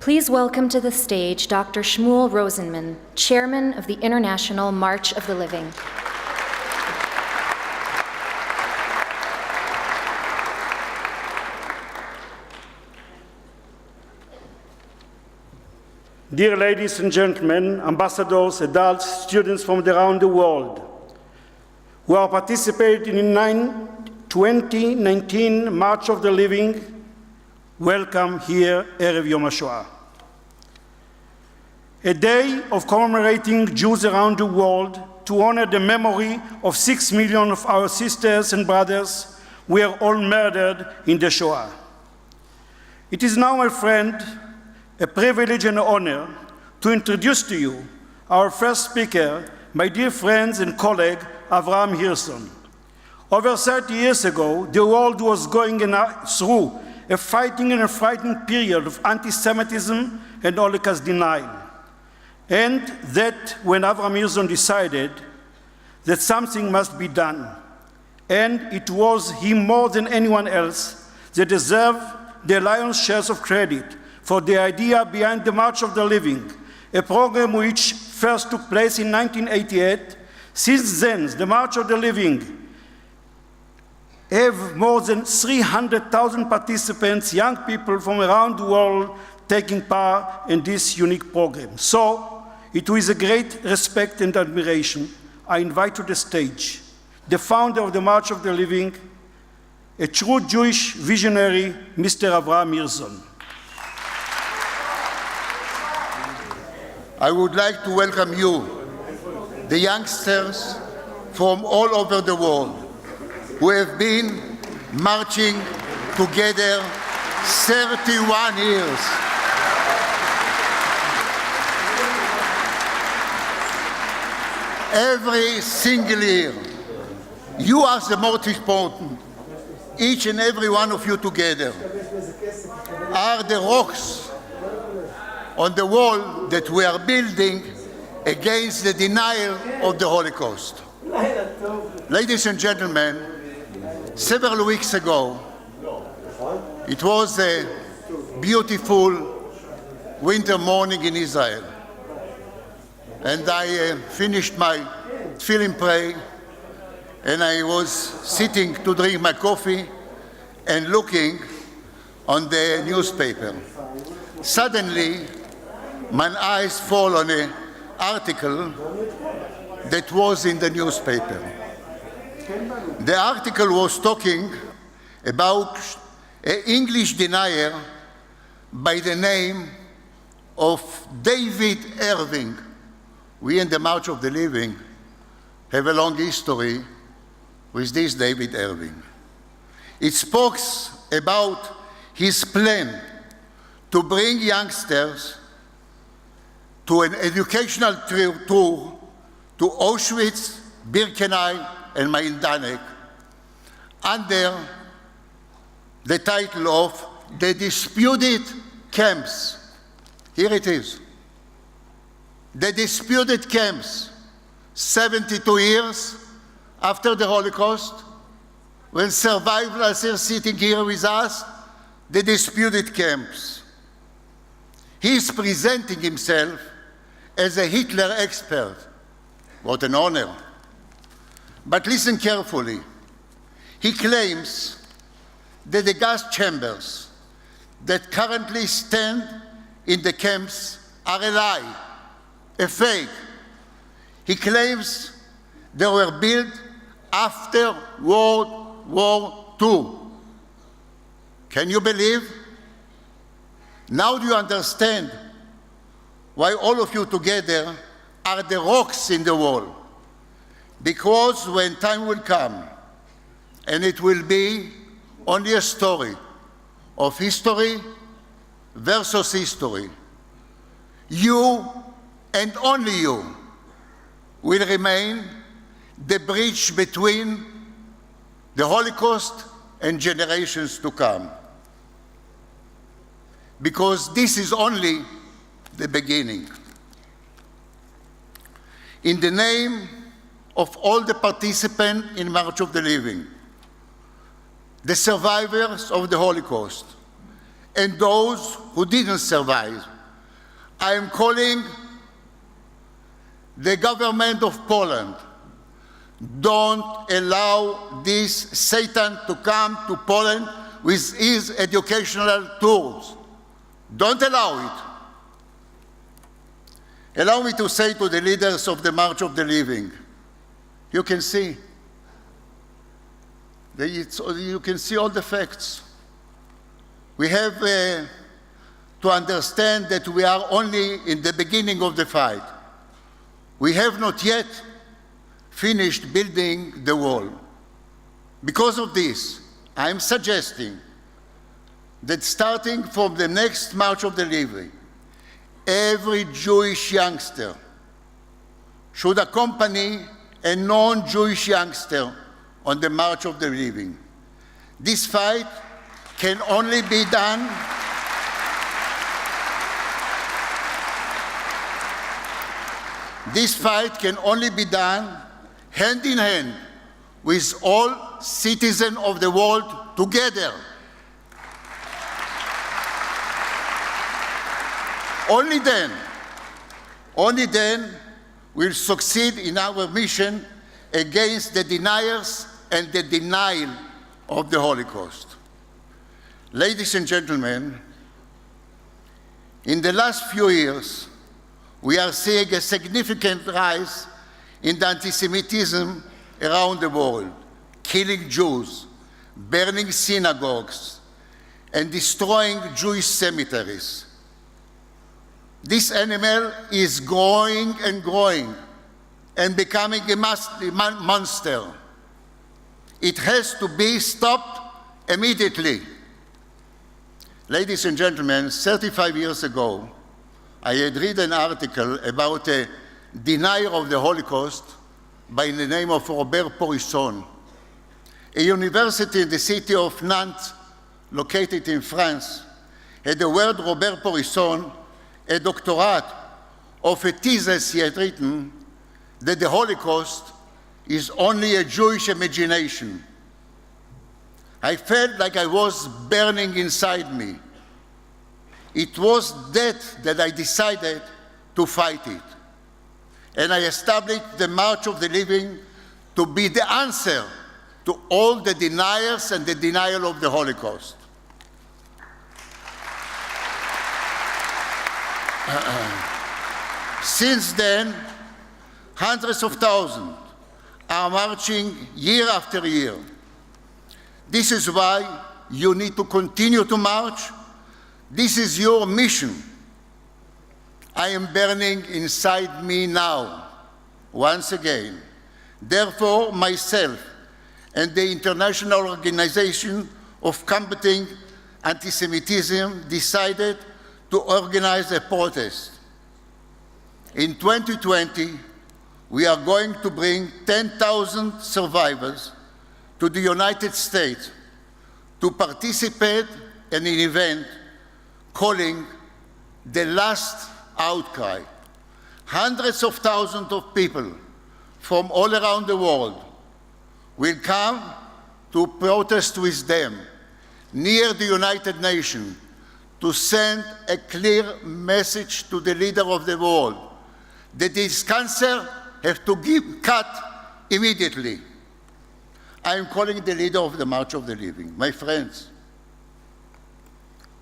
Please welcome to the stage Dr. Shmuel Rosenman, Chairman of the International March of the Living. Dear ladies and gentlemen, ambassadors, adults, students from around the world who are participating in 2019 March of the Living, welcome here, Erev Yom HaShoah. A day of commemorating Jews around the world to honor the memory of 6 million of our sisters and brothers who were all murdered in the Shoah. It is now, my friend, a privilege and honor to introduce to you our first speaker, my dear friends and colleague, Avraham Hirchson. Over 30 years ago, the world was going through a fighting and a frightening period of anti-Semitism and Holocaust denial. And that when Avraham Hirchson decided that something must be done, and it was him more than anyone else that deserved the lion's share of credit for the idea behind the March of the Living, a program which first took place in 1988. Since then, the March of the Living have more than 300,000 participants, young people from around the world taking part in this unique program. So, it is a great respect and admiration. I invite to the stage the founder of the March of the Living, a true Jewish visionary, Mr. Avraham Hirchson. I would like to welcome you, the youngsters from all over the world who have been marching together 31 years. Every single year, you are the most important. Each and every one of you together are the rocks on the wall that we are building against the denial of the Holocaust. Ladies and gentlemen, several weeks ago, it was a beautiful winter morning in Israel, and I finished my tefillin prayer, and I was sitting to drink my coffee and looking on the newspaper. Suddenly, my eyes fall on an article that was in the newspaper. The article was talking about an English denier by the name of David Irving. We in the March of the Living have a long history with this David Irving. It spoke about his plan to bring youngsters to an educational tour to Auschwitz, Birkenau, and Majdanek under the title of The Disputed Camps. Here it is. The Disputed Camps, 72 years after the Holocaust, when survivors are sitting here with us, the Disputed Camps. He is presenting himself as a Hitler expert. What an honor. But listen carefully. He claims that the gas chambers that currently stand in the camps are a lie, a fake. He claims they were built after World War II. Can you believe? Now do you understand why all of you together are the rocks in the wall? Because when time will come, and it will be only a story of history versus history, you and only you will remain the bridge between the Holocaust and generations to come. Because this is only the beginning. In the name of all the participants in March of the Living, the survivors of the Holocaust, and those who didn't survive, I am calling the government of Poland, don't allow this Satan to come to Poland with his educational tools. Don't allow it. Allow me to say to the leaders of the March of the Living, you can see. You can see all the facts. We have to understand that we are only in the beginning of the fight. We have not yet finished building the wall. Because of this, I am suggesting that starting from the next March of the Living, every Jewish youngster should accompany a non-Jewish youngster on the March of the Living. This fight can only be done hand in hand with all citizens of the world together. Only then we'll succeed in our mission against the deniers and the denial of the Holocaust. Ladies and gentlemen, in the last few years, we are seeing a significant rise in the anti-Semitism around the world, killing Jews, burning synagogues, and destroying Jewish cemeteries. This animal is growing and growing and becoming a monster. It has to be stopped immediately. Ladies and gentlemen, 35 years ago, I had read an article about a denier of the Holocaust by the name of Robert Porisson. A university in the city of Nantes, located in France, had the word Robert Porisson, a doctorate of a thesis he had written that the Holocaust is only a Jewish imagination. I felt like I was burning inside me. It was that I decided to fight it. And I established the March of the Living to be the answer to all the deniers and the denial of the Holocaust. Since then, hundreds of thousands are marching year after year. This is why you need to continue to march. This is your mission. I am burning inside me now, once again. Therefore, myself and the International Organization of Combating Anti-Semitism decided to organize a protest. In 2020, we are going to bring 10,000 survivors to the United States to participate in an event calling the Last Outcry. Hundreds of thousands of people from all around the world will come to protest with them near the United Nations to send a clear message to the leader of the world that this cancer has to be cut immediately. I am calling the leader of the March of the Living, my friends,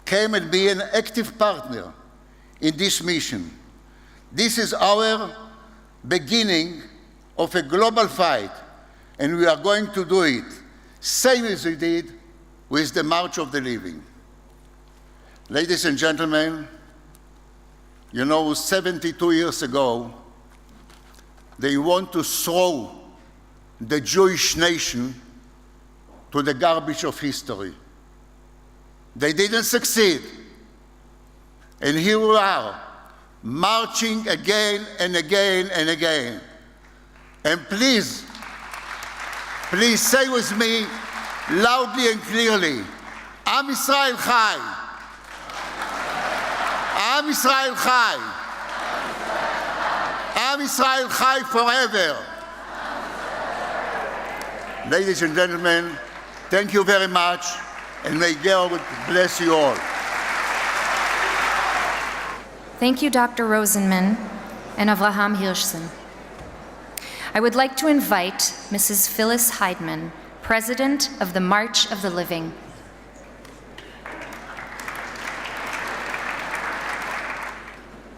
come and be an active partner in this mission. This is our beginning of a global fight, and we are going to do it, same as we did with the March of the Living. Ladies and gentlemen, you know, 72 years ago, they want to throw the Jewish nation to the garbage of history. They didn't succeed. And here we are, marching again and again and again. And please say with me loudly and clearly, Am Yisrael Chai. Am Yisrael Chai. Am Yisrael Chai forever. Ladies and gentlemen, thank you very much, and may God bless you all. Thank you, Dr. Rosenman and Avraham Hirchson. I would like to invite Mrs. Phyllis Heideman, President of the March of the Living.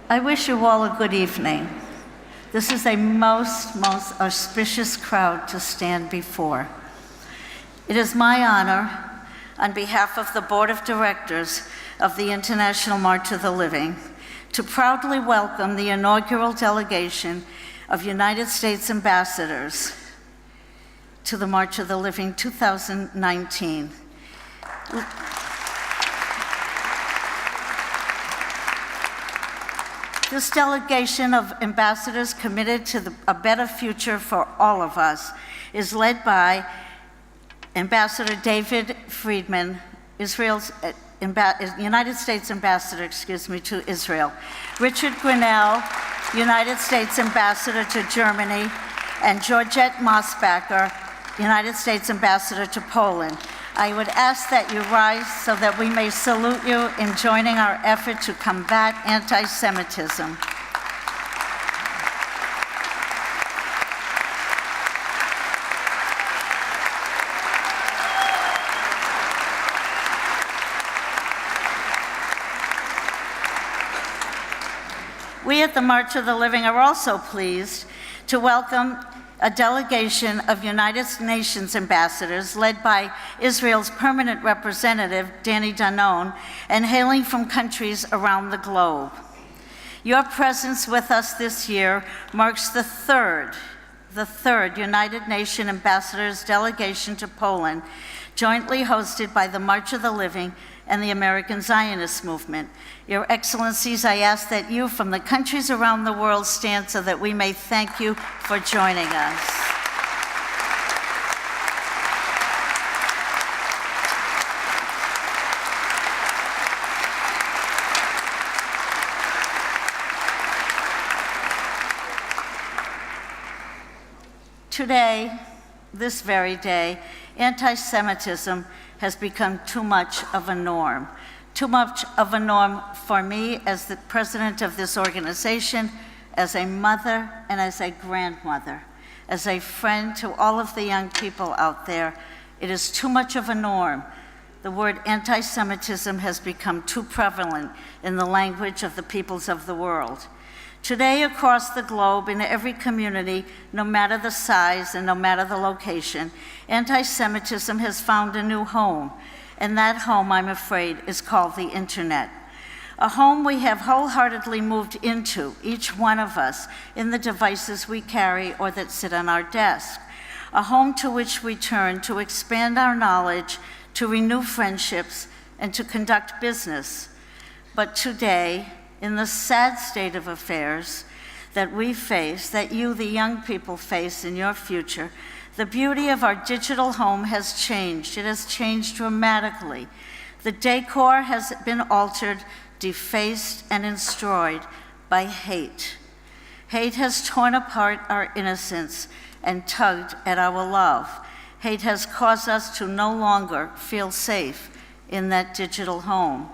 I wish you all a good evening. This is a most auspicious crowd to stand before. It is my honor, on behalf of the Board of Directors of the International March of the Living, to proudly welcome the inaugural delegation of United States ambassadors to the March of the Living 2019. This delegation of ambassadors committed to a better future for all of us is led by Ambassador David Friedman, United States Ambassador, to Israel, Richard Grinnell, United States Ambassador to Germany, and Georgette Mosbacher, United States Ambassador to Poland. I would ask that you rise so that we may salute you in joining our effort to combat anti-Semitism. We at the March of the Living are also pleased to welcome a delegation of United Nations ambassadors led by Israel's permanent representative, Danny Danon, and hailing from countries around the globe. Your presence with us this year marks the third United Nations ambassadors delegation to Poland, jointly hosted by the March of the Living and the American Zionist Movement. Your Excellencies, I ask that you from the countries around the world stand so that we may thank you for joining us. Today, this very day, anti-Semitism has become too much of a norm. Too much of a norm for me as the president of this organization, as a mother and as a grandmother, as a friend to all of the young people out there. It is too much of a norm. The word anti-Semitism has become too prevalent in the language of the peoples of the world. Today, across the globe, in every community, no matter the size and no matter the location, anti-Semitism has found a new home. And that home, I'm afraid, is called the internet. A home we have wholeheartedly moved into, each one of us, in the devices we carry or that sit on our desk. A home to which we turn to expand our knowledge, to renew friendships, and to conduct business. But today, in the sad state of affairs that we face, that you, the young people, face in your future, the beauty of our digital home has changed. It has changed dramatically. The decor has been altered, defaced, and destroyed by hate. Hate has torn apart our innocence and tugged at our love. Hate has caused us to no longer feel safe in that digital home.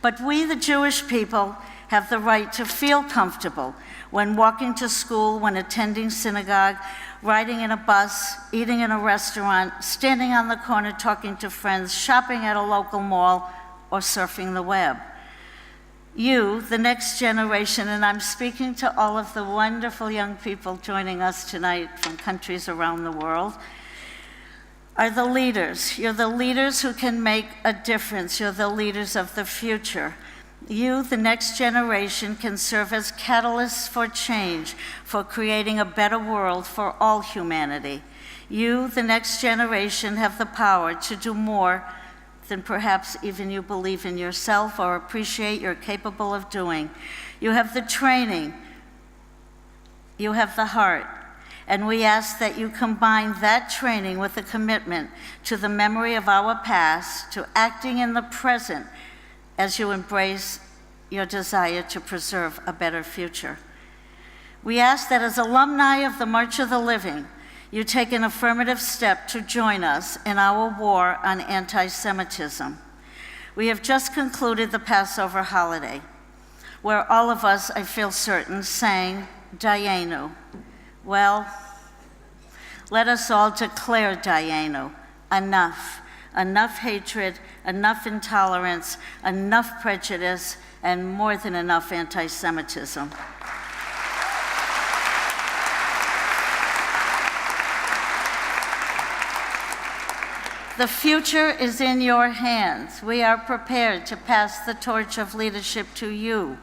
But we, the Jewish people, have the right to feel comfortable when walking to school, when attending synagogue, riding in a bus, eating in a restaurant, standing on the corner talking to friends, shopping at a local mall, or surfing the web. You, the next generation, and I'm speaking to all of the wonderful young people joining us tonight from countries around the world, are the leaders. You're the leaders who can make a difference. You're the leaders of the future. You, the next generation, can serve as catalysts for change, for creating a better world for all humanity. You, the next generation, have the power to do more than perhaps even you believe in yourself or appreciate you're capable of doing. You have the training. You have the heart. And we ask that you combine that training with a commitment to the memory of our past, to acting in the present, as you embrace your desire to preserve a better future. We ask that as alumni of the March of the Living, you take an affirmative step to join us in our war on anti-Semitism. We have just concluded the Passover holiday. where all of us, I feel certain, sang Dayenu. Well, let us all declare Dayenu. Enough. Enough hatred, enough intolerance, enough prejudice, and more than enough anti-Semitism. The future is in your hands. We are prepared to pass the torch of leadership to you.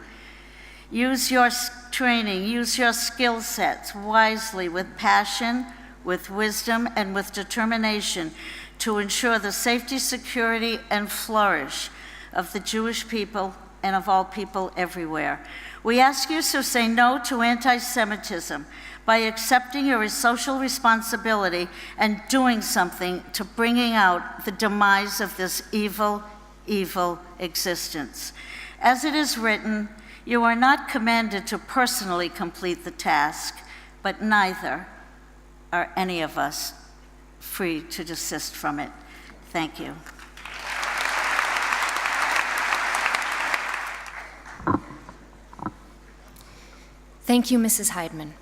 Use your training, use your skill sets wisely, with passion, with wisdom, and with determination to ensure the safety, security, and flourish of the Jewish people and of all people everywhere. We ask you to say no to anti-Semitism by accepting your social responsibility and doing something to bringing out the demise of this evil, evil existence. As it is written, you are not commanded to personally complete the task, but neither are any of us free to desist from it. Thank you. Thank you, Mrs. Heideman.